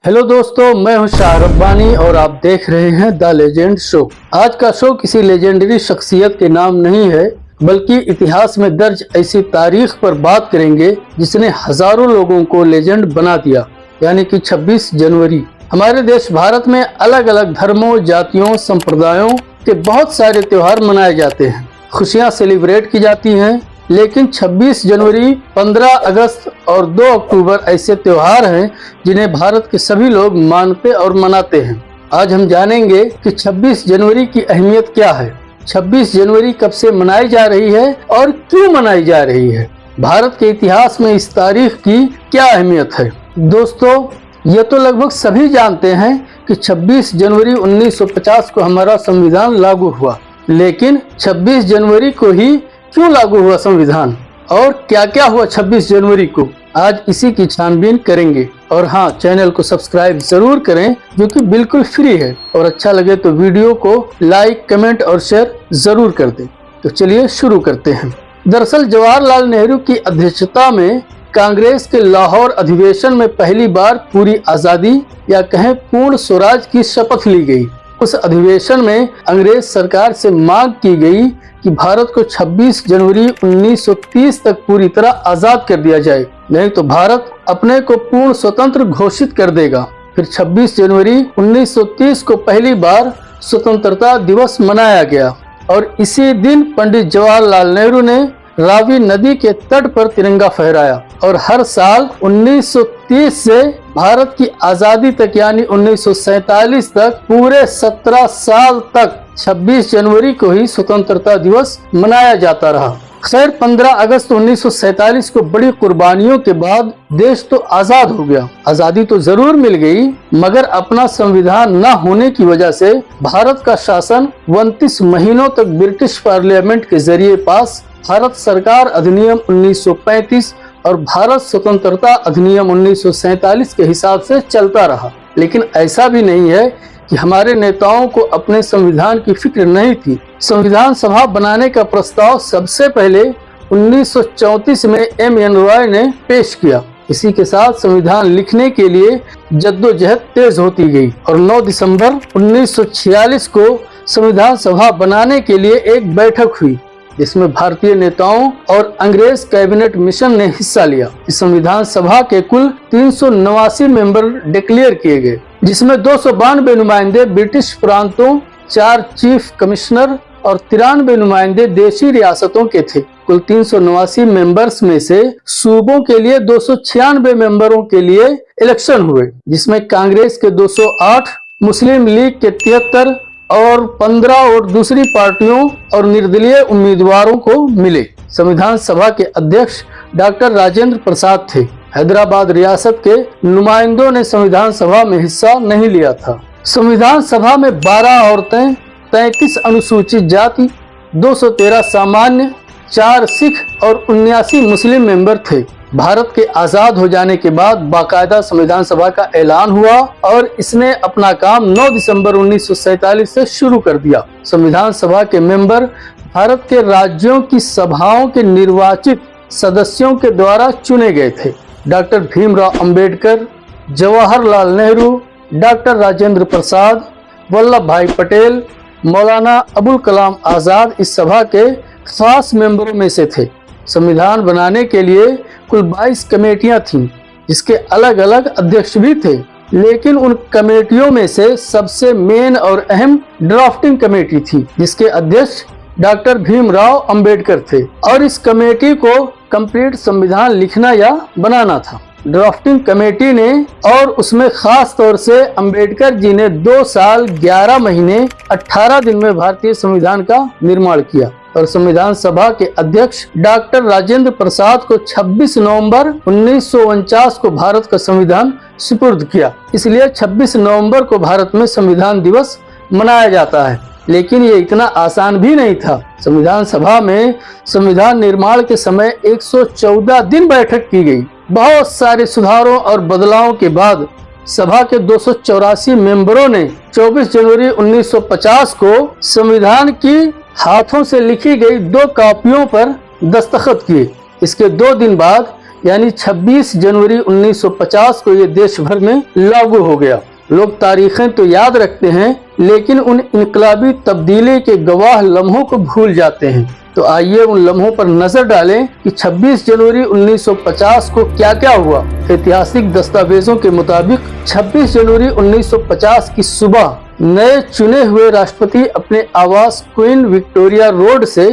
Hello दोस्तों, मैं हूं शाह रब्बानी और आप देख रहे हैं द लेजेंड शो। आज का शो किसी लेजेंडरी शख्सियत के नाम नहीं है, बल्कि इतिहास में दर्ज ऐसी तारीख पर बात करेंगे जिसने हजारों लोगों को लेजेंड बना दिया, यानी कि 26 जनवरी। हमारे देश भारत में अलग अलग धर्मों, जातियों, संप्रदायों के बहुत सारे त्योहार मनाए जाते हैं, खुशियाँ सेलिब्रेट की जाती हैं। लेकिन 26 जनवरी, 15 अगस्त और 2 अक्टूबर ऐसे त्योहार हैं जिन्हें भारत के सभी लोग मानते और मनाते हैं। आज हम जानेंगे कि 26 जनवरी की अहमियत क्या है, 26 जनवरी कब से मनाई जा रही है और क्यों मनाई जा रही है, भारत के इतिहास में इस तारीख की क्या अहमियत है। दोस्तों, ये तो लगभग सभी जानते हैं कि 26 जनवरी 1950 को हमारा संविधान लागू हुआ, लेकिन 26 जनवरी को ही क्यों लागू हुआ संविधान और क्या क्या हुआ 26 जनवरी को, आज इसी की छानबीन करेंगे। और हाँ, चैनल को सब्सक्राइब जरूर करें जो कि बिल्कुल फ्री है, और अच्छा लगे तो वीडियो को लाइक, कमेंट और शेयर जरूर कर दें। तो चलिए शुरू करते हैं। दरअसल जवाहरलाल नेहरू की अध्यक्षता में कांग्रेस के लाहौर अधिवेशन में पहली बार पूरी आजादी या कहें पूर्ण स्वराज की शपथ ली गई। उस अधिवेशन में अंग्रेज सरकार से मांग की गई कि भारत को 26 जनवरी 1930 तक पूरी तरह आजाद कर दिया जाए, नहीं तो भारत अपने को पूर्ण स्वतंत्र घोषित कर देगा। फिर 26 जनवरी 1930 को पहली बार स्वतंत्रता दिवस मनाया गया और इसी दिन पंडित जवाहरलाल नेहरू ने रावी नदी के तट पर तिरंगा फहराया और हर साल 1930 से भारत की आजादी तक यानी 1947 तक पूरे 17 साल तक 26 जनवरी को ही स्वतंत्रता दिवस मनाया जाता रहा। खैर, 15 अगस्त 1947 को बड़ी कुर्बानियों के बाद देश तो आजाद हो गया। आजादी तो जरूर मिल गई, मगर अपना संविधान न होने की वजह से भारत का शासन 29 महीनों तक ब्रिटिश पार्लियामेंट के जरिए पास भारत सरकार अधिनियम 1935 और भारत स्वतंत्रता अधिनियम 1947 के हिसाब से चलता रहा। लेकिन ऐसा भी नहीं है कि हमारे नेताओं को अपने संविधान की फिक्र नहीं थी। संविधान सभा बनाने का प्रस्ताव सबसे पहले 1934 में M.N. रॉय ने पेश किया। इसी के साथ संविधान लिखने के लिए जद्दोजहद तेज होती गई और 9 दिसंबर 1946 को संविधान सभा बनाने के लिए एक बैठक हुई, जिसमें भारतीय नेताओं और अंग्रेज कैबिनेट मिशन ने हिस्सा लिया। इस संविधान सभा के कुल 389 मेंबर डिक्लेयर किए गए, जिसमें 292 नुमाइंदे ब्रिटिश प्रांतों, 4 चीफ कमिश्नर और 93 नुमाइंदे देशी रियासतों के थे। कुल 389 मेंबर्स में से सूबों के लिए 296 मेंबरों के लिए इलेक्शन हुए, जिसमें कांग्रेस के 208, मुस्लिम लीग के 73 और 15 और दूसरी पार्टियों और निर्दलीय उम्मीदवारों को मिले। संविधान सभा के अध्यक्ष डॉक्टर राजेंद्र प्रसाद थे। हैदराबाद रियासत के नुमाइंदों ने संविधान सभा में हिस्सा नहीं लिया था। संविधान सभा में 12 औरतें, 33 अनुसूचित जाति, 213 सामान्य, 4 सिख और 79 मुस्लिम मेंबर थे। भारत के आजाद हो जाने के बाद बाकायदा संविधान सभा का ऐलान हुआ और इसने अपना काम 9 दिसंबर 1947 से शुरू कर दिया। संविधान सभा के मेंबर भारत के राज्यों की सभाओं के निर्वाचित सदस्यों के द्वारा चुने गए थे। डॉक्टर भीमराव अंबेडकर, जवाहरलाल नेहरू, डॉक्टर राजेंद्र प्रसाद, वल्लभ भाई पटेल, मौलाना अबुल कलाम आजाद इस सभा के खास मेंबरों में से थे। संविधान बनाने के लिए कुल 22 कमेटियां थीं, जिसके अलग अलग अध्यक्ष भी थे। लेकिन उन कमेटियों में से सबसे मेन और अहम ड्राफ्टिंग कमेटी थी, जिसके अध्यक्ष डॉक्टर भीमराव अंबेडकर थे और इस कमेटी को कंप्लीट संविधान लिखना या बनाना था। ड्राफ्टिंग कमेटी ने और उसमें खास तौर से अंबेडकर जी ने 2 साल 11 महीने 18 दिन में भारतीय संविधान का निर्माण किया और संविधान सभा के अध्यक्ष डॉक्टर राजेंद्र प्रसाद को 26 नवंबर 1949 को भारत का संविधान सुपुर्द किया। इसलिए 26 नवंबर को भारत में संविधान दिवस मनाया जाता है। लेकिन ये इतना आसान भी नहीं था। संविधान सभा में संविधान निर्माण के समय 114 दिन बैठक की गई। बहुत सारे सुधारों और बदलावों के बाद सभा के 284 मेंबरों ने 24 जनवरी 1950 को संविधान की हाथों से लिखी गई 2 कॉपियों पर दस्तखत किए। इसके 2 दिन बाद यानी 26 जनवरी 1950 को ये देश भर में लागू हो गया। लोग तारीखें तो याद रखते हैं, लेकिन उन इनकलाबी तब्दीली के गवाह लम्हों को भूल जाते हैं। तो आइए उन लम्हों पर नजर डालें कि 26 जनवरी 1950 को क्या क्या हुआ। ऐतिहासिक दस्तावेजों के मुताबिक 26 जनवरी 1950 की सुबह नए चुने हुए राष्ट्रपति अपने आवास क्वीन विक्टोरिया रोड से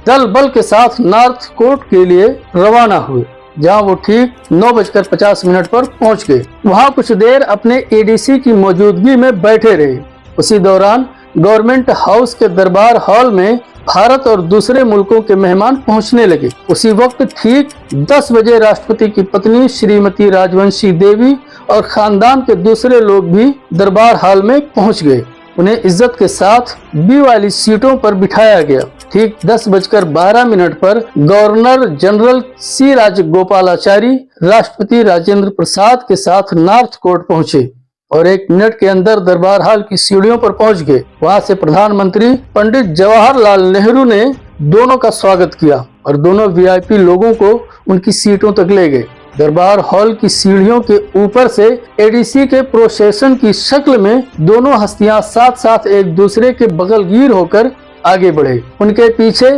दल बल के साथ नॉर्थ कोर्ट के लिए रवाना हुए, जहां वो ठीक 9:50 पर पहुंच गए। वहां कुछ देर अपने एडीसी की मौजूदगी में बैठे रहे। उसी दौरान गवर्नमेंट हाउस के दरबार हॉल में भारत और दूसरे मुल्कों के मेहमान पहुंचने लगे। उसी वक्त ठीक 10 बजे राष्ट्रपति की पत्नी श्रीमती राजवंशी देवी और खानदान के दूसरे लोग भी दरबार हॉल में पहुंच गए। उन्हें इज्जत के साथ बी वाली सीटों पर बिठाया गया। ठीक 10:12 पर गवर्नर जनरल सी राजगोपालाचारी राष्ट्रपति राजेंद्र प्रसाद के साथ नॉर्थ कोर्ट पहुंचे और 1 मिनट के अंदर दरबार हॉल की सीढ़ियों पर पहुंच गए। वहां से प्रधानमंत्री पंडित जवाहरलाल नेहरू ने दोनों का स्वागत किया और दोनों वीआईपी लोगों को उनकी सीटों तक ले गए। दरबार हॉल की सीढ़ियों के ऊपर से एडीसी के प्रोसेशन की शक्ल में दोनों हस्तियां साथ साथ एक दूसरे के बगलगीर होकर आगे बढ़े। उनके पीछे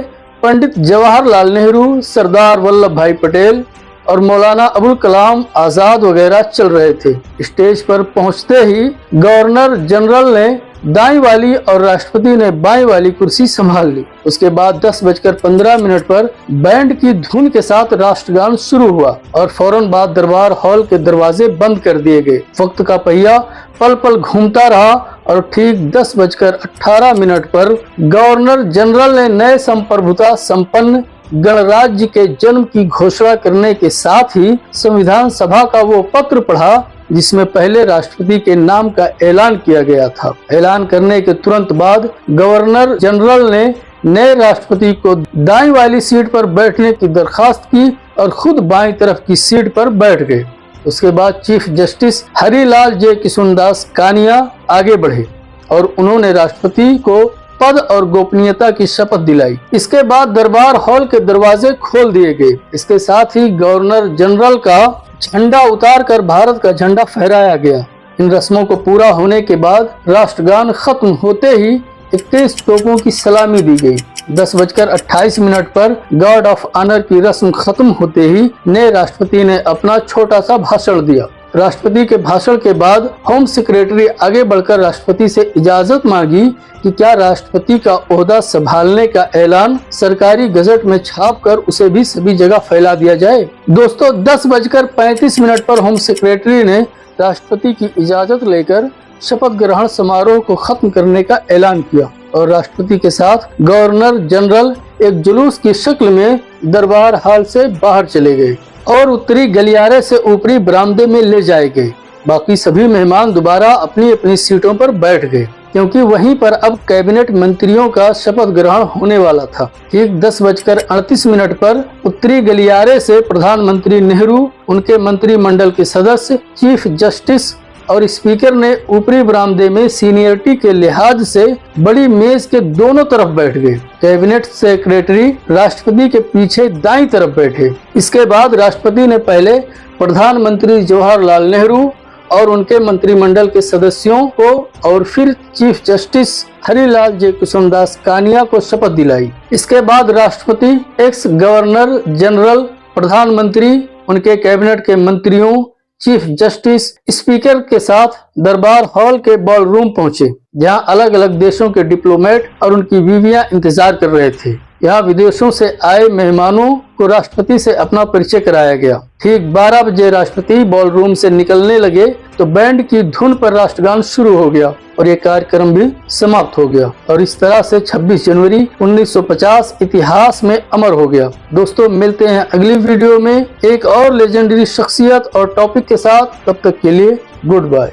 पंडित जवाहरलाल नेहरू, सरदार वल्लभ भाई पटेल और मौलाना अबुल कलाम आजाद वगैरह चल रहे थे। स्टेज पर पहुंचते ही गवर्नर जनरल ने दाईं वाली और राष्ट्रपति ने बाईं वाली कुर्सी संभाल ली। उसके बाद 10:15 पर बैंड की धुन के साथ राष्ट्रगान शुरू हुआ और फौरन बाद दरबार हॉल के दरवाजे बंद कर दिए गए। वक्त का पहिया पल पल घूमता रहा और ठीक 10:18 पर गवर्नर जनरल ने नए संप्रभुता संपन्न गणराज्य के जन्म की घोषणा करने के साथ ही संविधान सभा का वो पत्र पढ़ा जिसमें पहले राष्ट्रपति के नाम का ऐलान किया गया था। ऐलान करने के तुरंत बाद गवर्नर जनरल ने नए राष्ट्रपति को दाईं वाली सीट पर बैठने की दरखास्त की और खुद बाईं तरफ की सीट पर बैठ गए। उसके बाद चीफ जस्टिस हरिलाल जे किशुनदास कानिया आगे बढ़े और उन्होंने राष्ट्रपति को पद और गोपनीयता की शपथ दिलाई। इसके बाद दरबार हॉल के दरवाजे खोल दिए गए। इसके साथ ही गवर्नर जनरल का झंडा उतार कर भारत का झंडा फहराया गया। इन रस्मों को पूरा होने के बाद राष्ट्रगान खत्म होते ही 21 तोपों की सलामी दी गई। 10:28 पर गार्ड ऑफ ऑनर की रस्म खत्म होते ही नए राष्ट्रपति ने अपना छोटा सा भाषण दिया। राष्ट्रपति के भाषण के बाद होम सेक्रेटरी आगे बढ़कर राष्ट्रपति से इजाजत मांगी कि क्या राष्ट्रपति का ओहदा संभालने का ऐलान सरकारी गजट में छापकर उसे भी सभी जगह फैला दिया जाए। दोस्तों 10:35 पर होम सेक्रेटरी ने राष्ट्रपति की इजाजत लेकर शपथ ग्रहण समारोह को खत्म करने का ऐलान किया और राष्ट्रपति के साथ गवर्नर जनरल एक जुलूस की शक्ल में दरबार हॉल से बाहर चले गए और उत्तरी गलियारे से ऊपरी बरामदे में ले जाए गए। बाकी सभी मेहमान दोबारा अपनी अपनी सीटों पर बैठ गए क्योंकि वहीं पर अब कैबिनेट मंत्रियों का शपथ ग्रहण होने वाला था। ठीक 10:38 पर उत्तरी गलियारे से प्रधानमंत्री नेहरू, उनके मंत्रिमंडल के सदस्य, चीफ जस्टिस और स्पीकर ने ऊपरी बरामदे में सीनियरिटी के लिहाज से बड़ी मेज के दोनों तरफ बैठ गए। कैबिनेट सेक्रेटरी राष्ट्रपति के पीछे दाईं तरफ बैठे। इसके बाद राष्ट्रपति ने पहले प्रधानमंत्री जवाहरलाल नेहरू और उनके मंत्रिमंडल के सदस्यों को और फिर चीफ जस्टिस हरिलाल जे किशुनदास कानिया को शपथ दिलाई। इसके बाद राष्ट्रपति, एक्स गवर्नर जनरल, प्रधानमंत्री, उनके कैबिनेट के मंत्रियों, चीफ जस्टिस, स्पीकर के साथ दरबार हॉल के बॉल रूम पहुंचे, जहां अलग अलग देशों के डिप्लोमेट और उनकी बीवियां इंतजार कर रहे थे। यहाँ विदेशों से आए मेहमानों को राष्ट्रपति से अपना परिचय कराया गया। ठीक 12 बजे राष्ट्रपति बॉल रूम से निकलने लगे तो बैंड की धुन पर राष्ट्रगान शुरू हो गया और ये कार्यक्रम भी समाप्त हो गया और इस तरह से 26 जनवरी 1950 इतिहास में अमर हो गया। दोस्तों मिलते हैं अगली वीडियो में एक और लेजेंडरी शख्सियत और टॉपिक के साथ। तब तक के लिए गुड बाय।